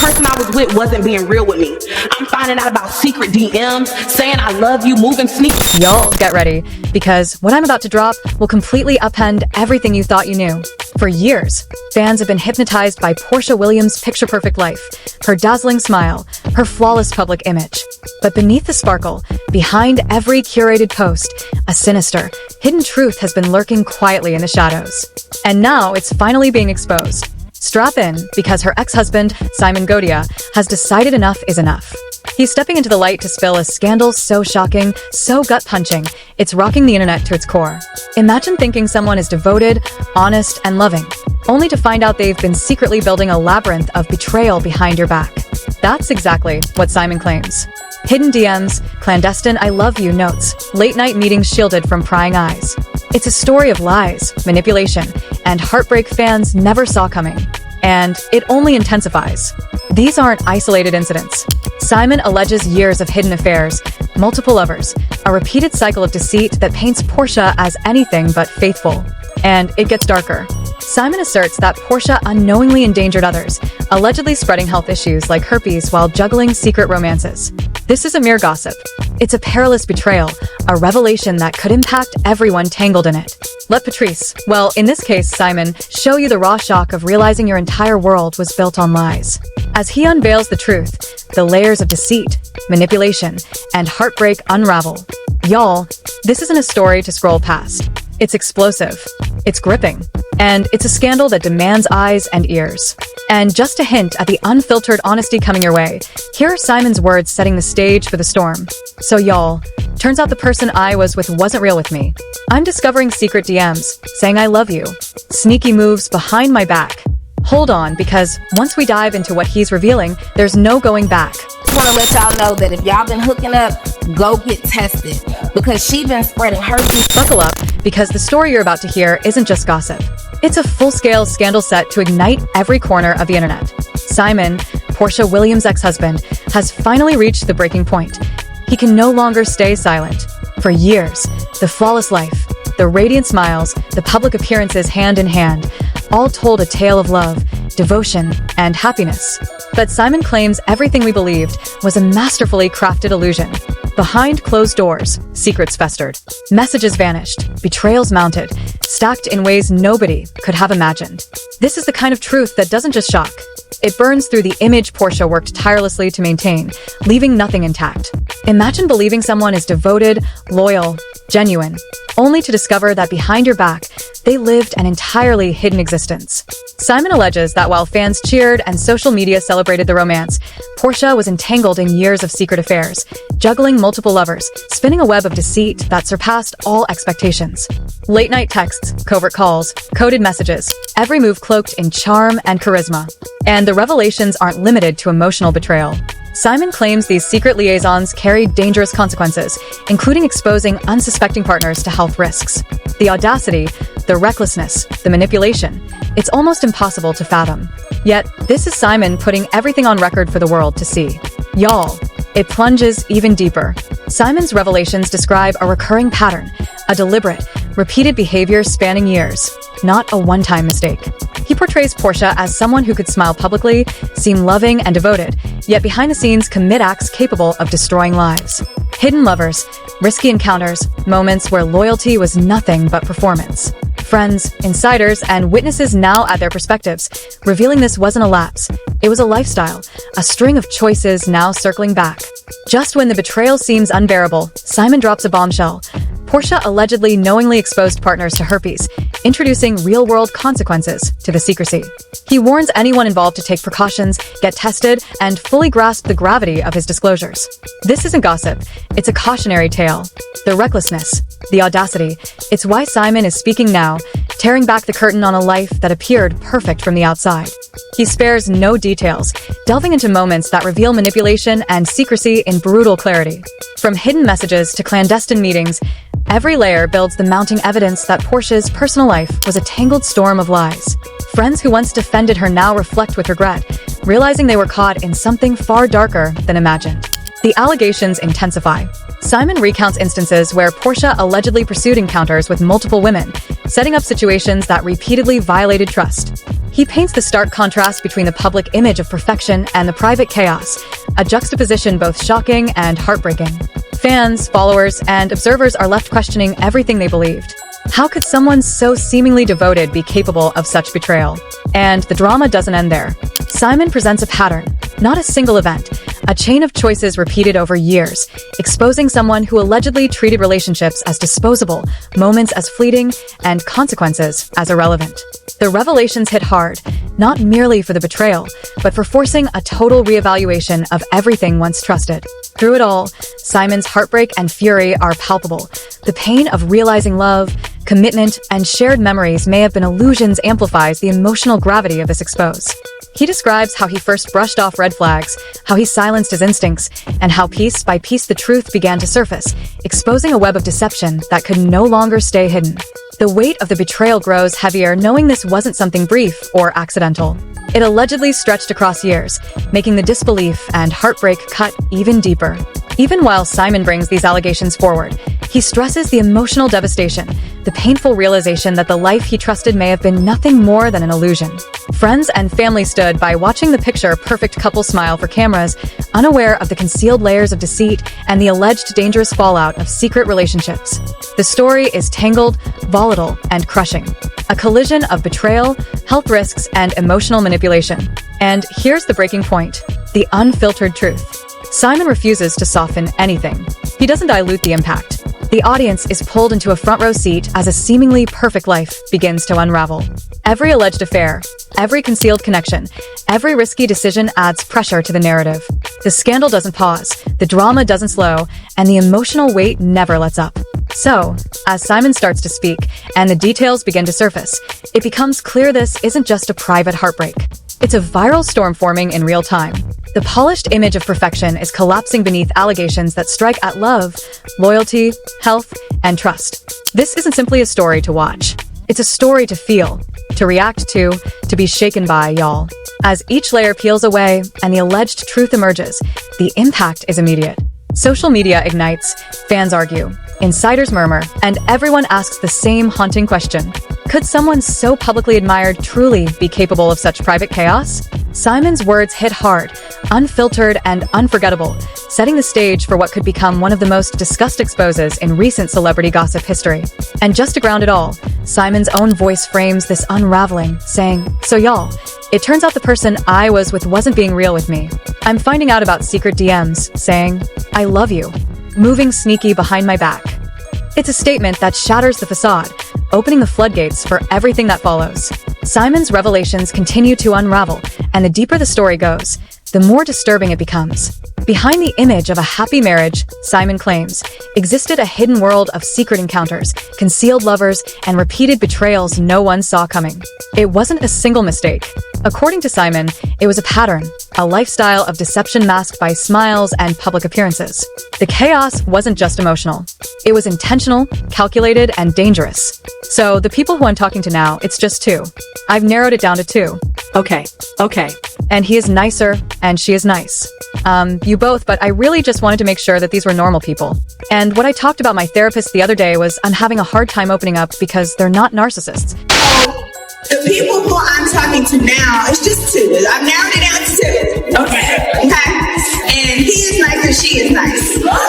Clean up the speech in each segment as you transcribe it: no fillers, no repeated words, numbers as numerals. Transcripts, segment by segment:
person I was with wasn't being real with me. I'm finding out about secret DMs, saying I love you, moving sneak. Y'all, get ready, because what I'm about to drop will completely upend everything you thought you knew. For years, fans have been hypnotized by Porsha Williams' picture-perfect life, her dazzling smile, her flawless public image. But beneath the sparkle, behind every curated post, a sinister, hidden truth has been lurking quietly in the shadows. And now it's finally being exposed. Strap in, because her ex-husband, Simon Godia, has decided enough is enough. He's stepping into the light to spill a scandal so shocking, so gut-punching, it's rocking the internet to its core. Imagine thinking someone is devoted, honest, and loving, only to find out they've been secretly building a labyrinth of betrayal behind your back. That's exactly what Simon claims. Hidden DMs, clandestine I love you notes, late-night meetings shielded from prying eyes. It's a story of lies, manipulation, and heartbreak fans never saw coming. And it only intensifies. These aren't isolated incidents. Simon alleges years of hidden affairs, multiple lovers, a repeated cycle of deceit that paints Porsha as anything but faithful. And it gets darker. Simon asserts that Porsha unknowingly endangered others, allegedly spreading health issues like herpes while juggling secret romances. This isn't mere gossip. It's a perilous betrayal, a revelation that could impact everyone tangled in it. Let Patrice, well, in this case Simon, show you the raw shock of realizing your entire world was built on lies. As he unveils the truth, the layers of deceit, manipulation, and heartbreak unravel. Y'all, this isn't a story to scroll past. It's explosive, it's gripping, and it's a scandal that demands eyes and ears. And just a hint at the unfiltered honesty coming your way, here are Simon's words setting the stage for the storm. So y'all, turns out the person I was with wasn't real with me. I'm discovering secret DMs, saying I love you, sneaky moves behind my back. Hold on, because once we dive into what he's revealing, there's no going back. I want to let y'all know that if y'all been hooking up, go get tested, because she been spreading herpes. Buckle up, because the story you're about to hear isn't just gossip. It's a full-scale scandal set to ignite every corner of the internet. Simon, Porsha Williams' ex-husband, has finally reached the breaking point. He can no longer stay silent. For years, the flawless life, the radiant smiles, the public appearances hand in hand, all told a tale of love, devotion, and happiness. But Simon claims everything we believed was a masterfully crafted illusion. Behind closed doors, secrets festered. Messages vanished, betrayals mounted, stacked in ways nobody could have imagined. This is the kind of truth that doesn't just shock. It burns through the image Porsha worked tirelessly to maintain, leaving nothing intact. Imagine believing someone is devoted, loyal, genuine, only to discover that behind your back, they lived an entirely hidden existence. Simon alleges that while fans cheered and social media celebrated the romance, Porsha was entangled in years of secret affairs, juggling multiple lovers, spinning a web of deceit that surpassed all expectations. Late-night texts, covert calls, coded messages, every move cloaked in charm and charisma. And the revelations aren't limited to emotional betrayal. Simon claims these secret liaisons carried dangerous consequences, including exposing unsuspecting partners to health risks. The audacity, the recklessness, the manipulation, it's almost impossible to fathom. Yet, this is Simon putting everything on record for the world to see. Y'all, it plunges even deeper. Simon's revelations describe a recurring pattern, a deliberate, repeated behavior spanning years, not a one-time mistake. He portrays Porsha as someone who could smile publicly, seem loving and devoted, yet behind the scenes commit acts capable of destroying lives. Hidden lovers, risky encounters, moments where loyalty was nothing but performance. Friends, insiders, and witnesses now add their perspectives, revealing this wasn't a lapse. It was a lifestyle, a string of choices now circling back. Just when the betrayal seems unbearable, Simon drops a bombshell. Porsha allegedly knowingly exposed partners to herpes, introducing real-world consequences to the secrecy. He warns anyone involved to take precautions, get tested, and fully grasp the gravity of his disclosures. This isn't gossip, it's a cautionary tale. The recklessness, the audacity, it's why Simon is speaking now, tearing back the curtain on a life that appeared perfect from the outside. He spares no details, delving into moments that reveal manipulation and secrecy in brutal clarity. From hidden messages to clandestine meetings, every layer builds the mounting evidence that Porsha's personal life was a tangled storm of lies. Friends who once defended her now reflect with regret, realizing they were caught in something far darker than imagined. The allegations intensify. Simon recounts instances where Porsha allegedly pursued encounters with multiple women, setting up situations that repeatedly violated trust. He paints the stark contrast between the public image of perfection and the private chaos, a juxtaposition both shocking and heartbreaking. Fans, followers, and observers are left questioning everything they believed. How could someone so seemingly devoted be capable of such betrayal? And the drama doesn't end there. Simon presents a pattern, not a single event, a chain of choices repeated over years, exposing someone who allegedly treated relationships as disposable, moments as fleeting, and consequences as irrelevant. The revelations hit hard, not merely for the betrayal, but for forcing a total reevaluation of everything once trusted. Through it all, Simon's heartbreak and fury are palpable. The pain of realizing love, commitment, and shared memories may have been illusions amplifies the emotional gravity of this expose. He describes how he first brushed off red flags, how he silenced his instincts, and how piece by piece the truth began to surface, exposing a web of deception that could no longer stay hidden. The weight of the betrayal grows heavier knowing this wasn't something brief or accidental. It allegedly stretched across years, making the disbelief and heartbreak cut even deeper. Even while Simon brings these allegations forward, he stresses the emotional devastation, the painful realization that the life he trusted may have been nothing more than an illusion. Friends and family stood by watching the picture-perfect couple smile for cameras, unaware of the concealed layers of deceit and the alleged dangerous fallout of secret relationships. The story is tangled, volatile, and crushing. A collision of betrayal, health risks, and emotional manipulation. And here's the breaking point: the unfiltered truth. Simon refuses to soften anything. He doesn't dilute the impact. The audience is pulled into a front row seat as a seemingly perfect life begins to unravel. Every alleged affair, every concealed connection, every risky decision adds pressure to the narrative. The scandal doesn't pause, the drama doesn't slow, and the emotional weight never lets up. So, as Simon starts to speak and the details begin to surface, it becomes clear this isn't just a private heartbreak. It's a viral storm forming in real time. The polished image of perfection is collapsing beneath allegations that strike at love, loyalty, health, and trust. This isn't simply a story to watch. It's a story to feel, to react to be shaken by, y'all. As each layer peels away and the alleged truth emerges, the impact is immediate. Social media ignites, fans argue, insiders murmur, and everyone asks the same haunting question. Could someone so publicly admired truly be capable of such private chaos? Simon's words hit hard, unfiltered and unforgettable, setting the stage for what could become one of the most discussed exposes in recent celebrity gossip history. And just to ground it all, Simon's own voice frames this unraveling, saying, "So y'all, it turns out the person I was with wasn't being real with me. I'm finding out about secret DMs, saying, 'I love you,' moving sneaky behind my back." It's a statement that shatters the facade, opening the floodgates for everything that follows. Simon's revelations continue to unravel, and the deeper the story goes, the more disturbing it becomes. Behind the image of a happy marriage, Simon claims, existed a hidden world of secret encounters, concealed lovers, and repeated betrayals no one saw coming. It wasn't a single mistake. According to Simon, it was a pattern, a lifestyle of deception masked by smiles and public appearances. The chaos wasn't just emotional. It was intentional, calculated, and dangerous. So the people who I'm talking to now, it's just two. I've narrowed it down to two. Okay. And he is nicer, and she is nice. You both, but I really just wanted to make sure that these were normal people. And what I talked about my therapist the other day was I'm having a hard time opening up because they're not narcissists. The people who I'm talking to now, it's just two. I've narrowed it down to two. Okay. And he is nice and she is nice. But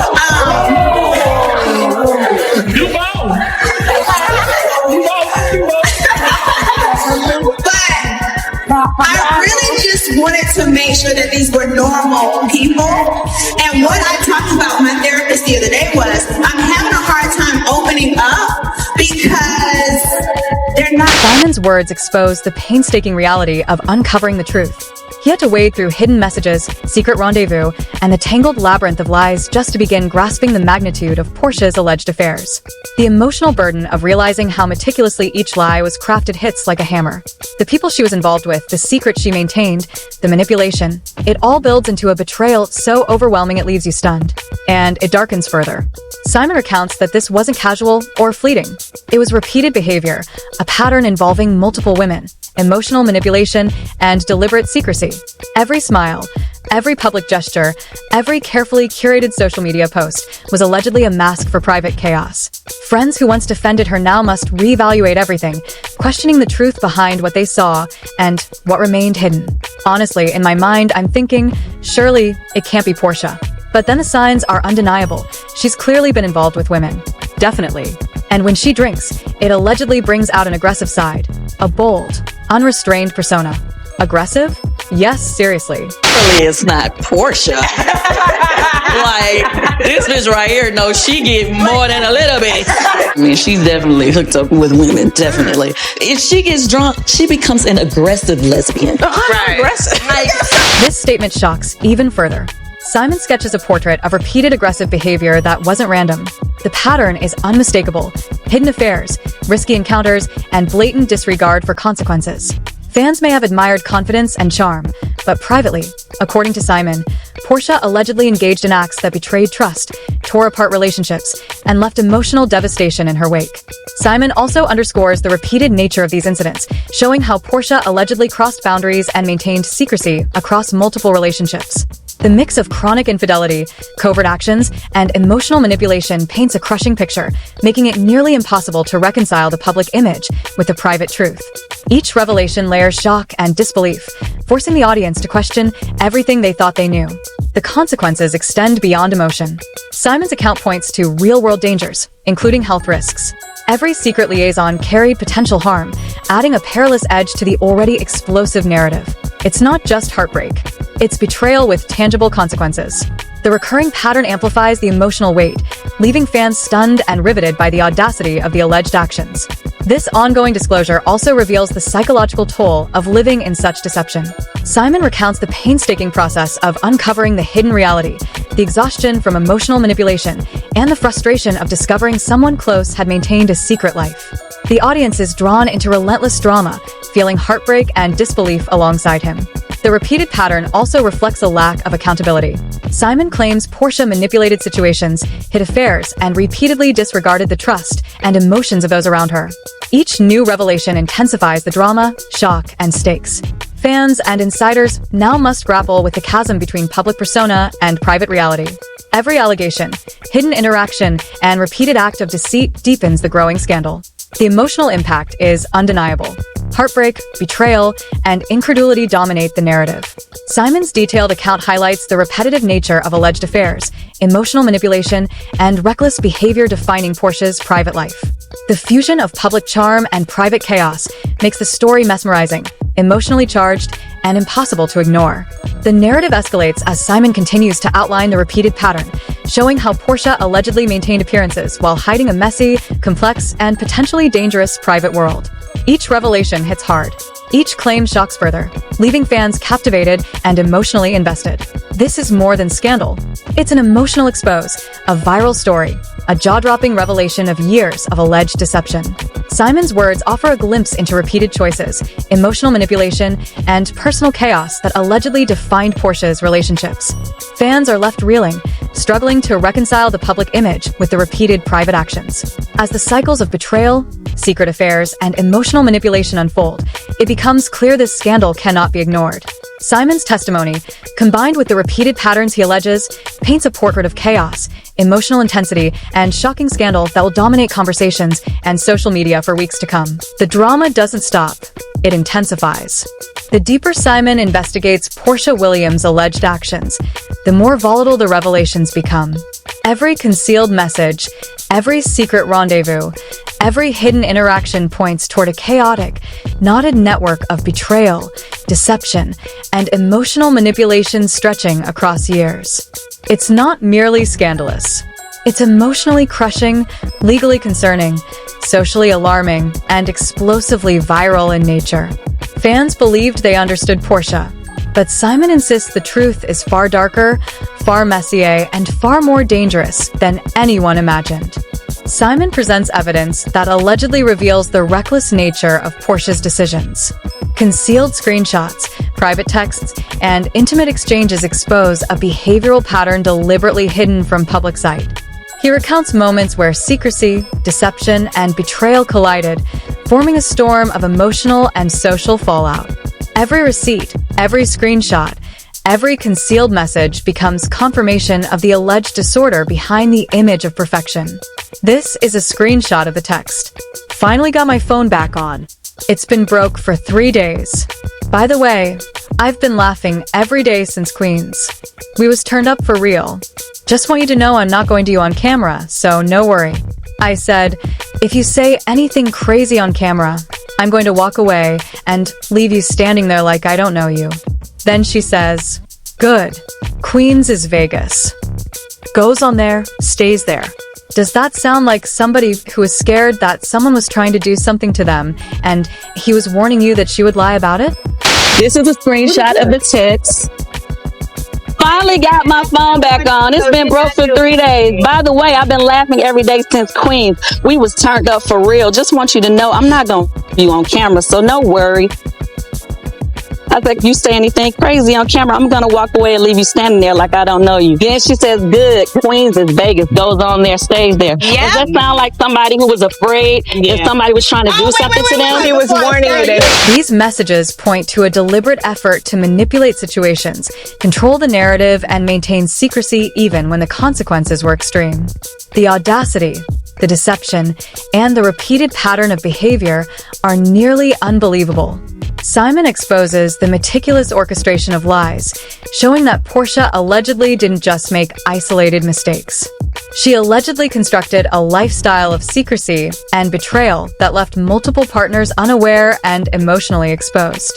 I really just wanted to make sure that these were normal people. And what I talked about with my therapist the other day was I'm having a hard time opening up because they're not. Simon's words expose the painstaking reality of uncovering the truth. He had to wade through hidden messages, secret rendezvous, and the tangled labyrinth of lies just to begin grasping the magnitude of Porsha's alleged affairs. The emotional burden of realizing how meticulously each lie was crafted hits like a hammer. The people she was involved with, the secret she maintained, the manipulation, it all builds into a betrayal so overwhelming it leaves you stunned. And it darkens further. Simon recounts that this wasn't casual or fleeting. It was repeated behavior, a pattern involving multiple women, emotional manipulation, and deliberate secrecy. Every smile, Every public gesture, every carefully curated social media post was allegedly a mask for private chaos. Friends who once defended her now must reevaluate everything, questioning the truth behind what they saw and what remained hidden. Honestly, in my mind, I'm thinking, surely it can't be Porsha. But then the signs are undeniable. She's clearly been involved with women. Definitely. And when she drinks, it allegedly brings out an aggressive side. A bold, unrestrained persona. Aggressive? Yes, seriously. Really, it's not Porsha. Like, this bitch right here knows she get more than a little bit. I mean, she's definitely hooked up with women, definitely. If she gets drunk, she becomes an aggressive lesbian. Right. Aggressive. This statement shocks even further. Simon sketches a portrait of repeated aggressive behavior that wasn't random. The pattern is unmistakable: hidden affairs, risky encounters, and blatant disregard for consequences. Fans may have admired confidence and charm, but privately, according to Simon, Porsha allegedly engaged in acts that betrayed trust, tore apart relationships, and left emotional devastation in her wake. Simon also underscores the repeated nature of these incidents, showing how Porsha allegedly crossed boundaries and maintained secrecy across multiple relationships. The mix of chronic infidelity, covert actions, and emotional manipulation paints a crushing picture, making it nearly impossible to reconcile the public image with the private truth. Each revelation layers shock and disbelief, forcing the audience to question everything they thought they knew. The consequences extend beyond emotion. Simon's account points to real-world dangers, including health risks. Every secret liaison carried potential harm, adding a perilous edge to the already explosive narrative. It's not just heartbreak. It's betrayal with tangible consequences. The recurring pattern amplifies the emotional weight, leaving fans stunned and riveted by the audacity of the alleged actions. This ongoing disclosure also reveals the psychological toll of living in such deception. Simon recounts the painstaking process of uncovering the hidden reality, the exhaustion from emotional manipulation, and the frustration of discovering someone close had maintained a secret life. The audience is drawn into relentless drama, feeling heartbreak and disbelief alongside him. The repeated pattern also reflects a lack of accountability. Simon claims Porsha manipulated situations, hid affairs, and repeatedly disregarded the trust and emotions of those around her. Each new revelation intensifies the drama, shock, and stakes. Fans and insiders now must grapple with the chasm between public persona and private reality. Every allegation, hidden interaction, and repeated act of deceit deepens the growing scandal. The emotional impact is undeniable. Heartbreak, betrayal, and incredulity dominate the narrative. Simon's detailed account highlights the repetitive nature of alleged affairs, emotional manipulation, and reckless behavior defining Porsha's private life. The fusion of public charm and private chaos makes the story mesmerizing, emotionally charged, and impossible to ignore. The narrative escalates as Simon continues to outline the repeated pattern, showing how Porsha allegedly maintained appearances while hiding a messy, complex, and potentially dangerous private world. Each revelation hits hard. Each claim shocks further, leaving fans captivated and emotionally invested. This is more than scandal. It's an emotional expose, a viral story, a jaw-dropping revelation of years of alleged deception. Simon's words offer a glimpse into repeated choices, emotional manipulation, and personal chaos that allegedly defined Porsha's relationships. Fans are left reeling, struggling to reconcile the public image with the repeated private actions. As the cycles of betrayal, secret affairs, and emotional manipulation unfold, it becomes clear this scandal cannot be ignored. Simon's testimony, combined with the repeated patterns he alleges, paints a portrait of chaos, emotional intensity, and shocking scandal that will dominate conversations and social media for weeks to come. The drama doesn't stop, it intensifies. The deeper Simon investigates Porsha Williams' alleged actions, the more volatile the revelations become. Every concealed message, every secret rendezvous, every hidden interaction points toward a chaotic, knotted network of betrayal, deception, and emotional manipulation stretching across years. It's not merely scandalous. It's emotionally crushing, legally concerning, socially alarming, and explosively viral in nature. Fans believed they understood Porsha, but Simon insists the truth is far darker, far messier, and far more dangerous than anyone imagined. Simon presents evidence that allegedly reveals the reckless nature of Porsha's decisions. Concealed screenshots, private texts, and intimate exchanges expose a behavioral pattern deliberately hidden from public sight. He recounts moments where secrecy, deception, and betrayal collided, forming a storm of emotional and social fallout. Every receipt, every screenshot, Every concealed message becomes confirmation of the alleged disorder behind the image of perfection. This is a screenshot of the text. Finally got my phone back on. It's been broke for 3 days. By the way, I've been laughing every day since Queens. We was turned up for real. Just want you to know I'm not going to you on camera, so no worry. I said, if you say anything crazy on camera, I'm going to walk away and leave you standing there like I don't know you. Then she says, good. Queens is Vegas. Goes on there, stays there. Does that sound like somebody who was scared that someone was trying to do something to them and he was warning you that she would lie about it? This is a screenshot of the text. Finally got my phone back on. It's been broke for 3 days. By the way, I've been laughing every day since Queens. We was turned up for real. Just want you to know I'm not going to you on camera, so no worry. I think you say anything crazy on camera, I'm going to walk away and leave you standing there like I don't know you. Then she says, good. Queens is Vegas. Goes on there, stays there. Yeah. Does that sound like somebody who was afraid if somebody was trying to do something to them? He was warning you that. These messages point to a deliberate effort to manipulate situations, control the narrative, and maintain secrecy even when the consequences were extreme. The audacity, the deception, and the repeated pattern of behavior are nearly unbelievable. Simon exposes the meticulous orchestration of lies, showing that Porsha allegedly didn't just make isolated mistakes. She allegedly constructed a lifestyle of secrecy and betrayal that left multiple partners unaware and emotionally exposed.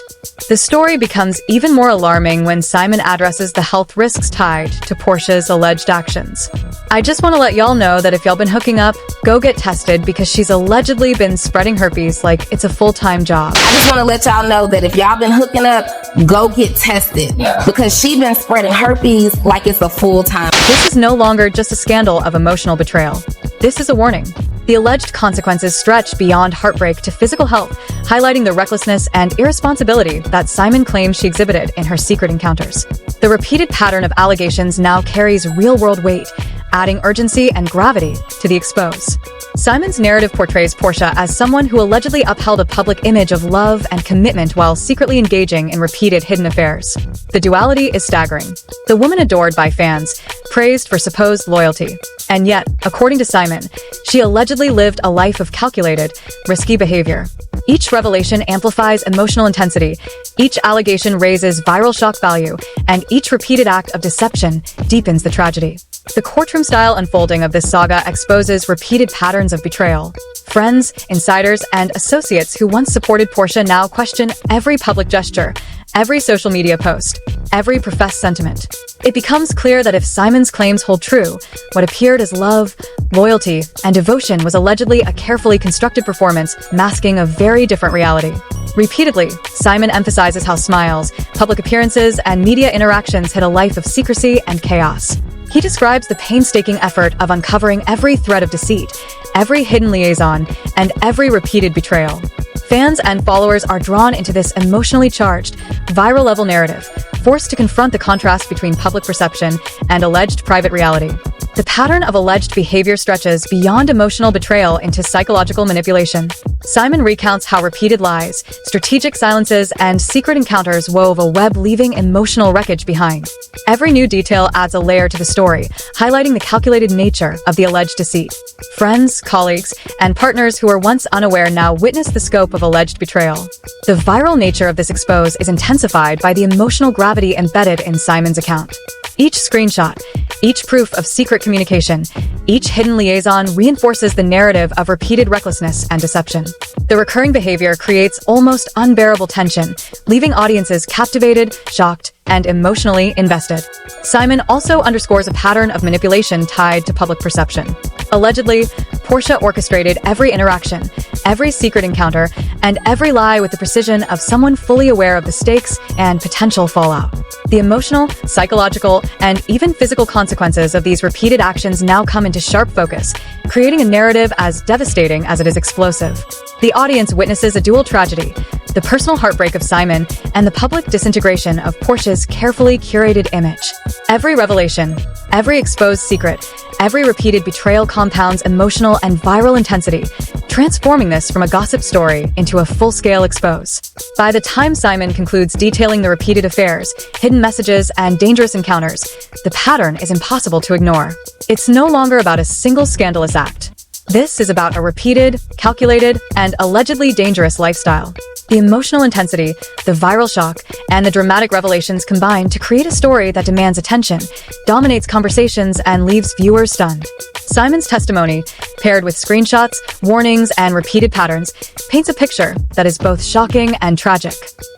The story becomes even more alarming when Simon addresses the health risks tied to Porsha's alleged actions. I just want to let y'all know that if y'all been hooking up, go get tested because she's allegedly been spreading herpes like it's a full-time job. I just want to let y'all know that if y'all been hooking up, go get tested because she been spreading herpes like it's a full-time. This is no longer just a scandal of emotional betrayal. This is a warning. The alleged consequences stretch beyond heartbreak to physical health, highlighting the recklessness and irresponsibility that Simon claims she exhibited in her secret encounters. The repeated pattern of allegations now carries real-world weight, adding urgency and gravity to the expose. Simon's narrative portrays Porsha as someone who allegedly upheld a public image of love and commitment while secretly engaging in repeated hidden affairs. The duality is staggering. The woman adored by fans, praised for supposed loyalty. And yet, according to Simon, she allegedly lived a life of calculated, risky behavior. Each revelation amplifies emotional intensity, each allegation raises viral shock value, and each repeated act of deception deepens the tragedy. The courtroom-style unfolding of this saga exposes repeated patterns of betrayal. Friends, insiders, and associates who once supported Porsha now question every public gesture, every social media post, every professed sentiment. It becomes clear that if Simon's claims hold true, what appeared as love, loyalty, and devotion was allegedly a carefully constructed performance masking a very different reality. Repeatedly, Simon emphasizes how smiles, public appearances, and media interactions hid a life of secrecy and chaos. He describes the painstaking effort of uncovering every thread of deceit, every hidden liaison, and every repeated betrayal. Fans and followers are drawn into this emotionally charged, viral-level narrative, forced to confront the contrast between public perception and alleged private reality. The pattern of alleged behavior stretches beyond emotional betrayal into psychological manipulation. Simon recounts how repeated lies, strategic silences, and secret encounters wove a web leaving emotional wreckage behind. Every new detail adds a layer to the story, highlighting the calculated nature of the alleged deceit. Friends, colleagues, and partners who were once unaware now witness the scope of alleged betrayal. The viral nature of this expose is intensified by the emotional gravity embedded in Simon's account. Each screenshot, each proof of secret communication, each hidden liaison reinforces the narrative of repeated recklessness and deception. The recurring behavior creates almost unbearable tension, leaving audiences captivated, shocked, and emotionally invested. Simon also underscores a pattern of manipulation tied to public perception. Allegedly, Porsha orchestrated every interaction, every secret encounter, and every lie with the precision of someone fully aware of the stakes and potential fallout. The emotional, psychological, and even physical consequences of these repeated actions now come into sharp focus, creating a narrative as devastating as it is explosive. The audience witnesses a dual tragedy, the personal heartbreak of Simon, and the public disintegration of Porsha's carefully curated image. Every revelation, every exposed secret, every repeated betrayal compounds emotional and viral intensity, transforming this from a gossip story into a full-scale expose. By the time Simon concludes detailing the repeated affairs, hidden messages, and dangerous encounters, the pattern is impossible to ignore. It's no longer about a single scandalous act. This is about a repeated, calculated, and allegedly dangerous lifestyle. The emotional intensity, the viral shock, and the dramatic revelations combine to create a story that demands attention, dominates conversations, and leaves viewers stunned. Simon's testimony, paired with screenshots, warnings, and repeated patterns, paints a picture that is both shocking and tragic.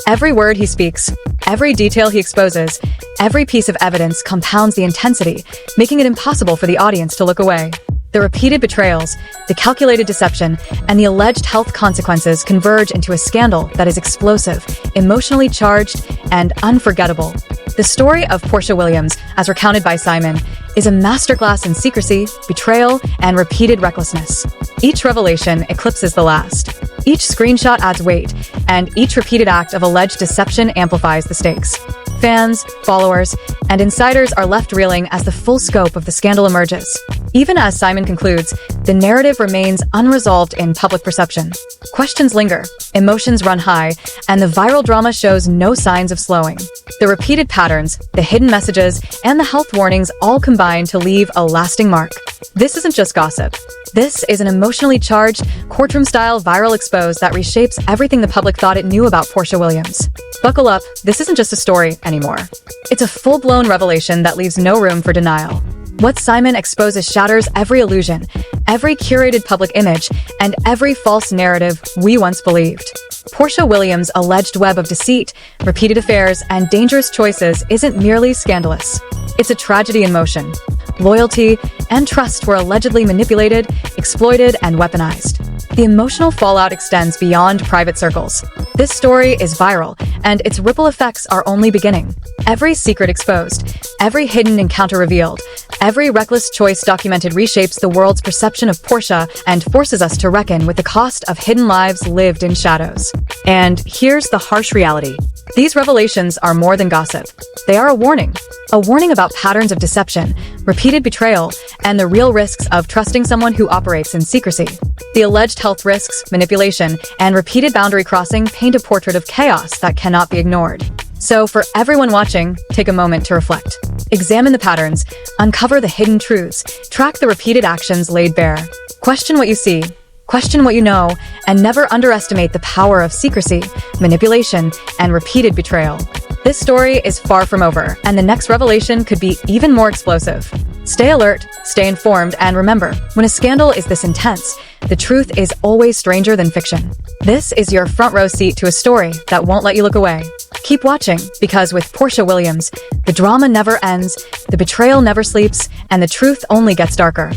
Every word he speaks, every detail he exposes, every piece of evidence compounds the intensity, making it impossible for the audience to look away. The repeated betrayals, the calculated deception, and the alleged health consequences converge into a scandal that is explosive, emotionally charged, and unforgettable. The story of Porsha Williams, as recounted by Simon, is a masterclass in secrecy, betrayal, and repeated recklessness. Each revelation eclipses the last. Each screenshot adds weight, and each repeated act of alleged deception amplifies the stakes. Fans, followers, and insiders are left reeling as the full scope of the scandal emerges. Even as Simon concludes, the narrative remains unresolved in public perception. Questions linger, emotions run high, and the viral drama shows no signs of slowing. The repeated patterns, the hidden messages, and the health warnings all combine to leave a lasting mark. This isn't just gossip. This is an emotionally charged, courtroom-style viral expose that reshapes everything the public thought it knew about Porsha Williams. Buckle up, this isn't just a story anymore. It's a full-blown revelation that leaves no room for denial. What Simon exposes shatters every illusion, every curated public image, and every false narrative we once believed. Porsha Williams' alleged web of deceit, repeated affairs, and dangerous choices isn't merely scandalous. It's a tragedy in motion. Loyalty and trust were allegedly manipulated, exploited, and weaponized. The emotional fallout extends beyond private circles. This story is viral, and its ripple effects are only beginning. Every secret exposed, every hidden encounter revealed, every reckless choice documented reshapes the world's perception of Porsha and forces us to reckon with the cost of hidden lives lived in shadows. And here's the harsh reality. These revelations are more than gossip. They are a warning about patterns of deception, repeated betrayal, and the real risks of trusting someone who operates in secrecy. The alleged health risks, manipulation, and repeated boundary crossing paint a portrait of chaos that cannot be ignored. So for everyone watching, take a moment to reflect. Examine the patterns, uncover the hidden truths, track the repeated actions laid bare. Question what you see, question what you know, and never underestimate the power of secrecy, manipulation, and repeated betrayal. This story is far from over, and the next revelation could be even more explosive. Stay alert, stay informed, and remember, when a scandal is this intense, the truth is always stranger than fiction. This is your front row seat to a story that won't let you look away. Keep watching, because with Porsha Williams, the drama never ends, the betrayal never sleeps, and the truth only gets darker.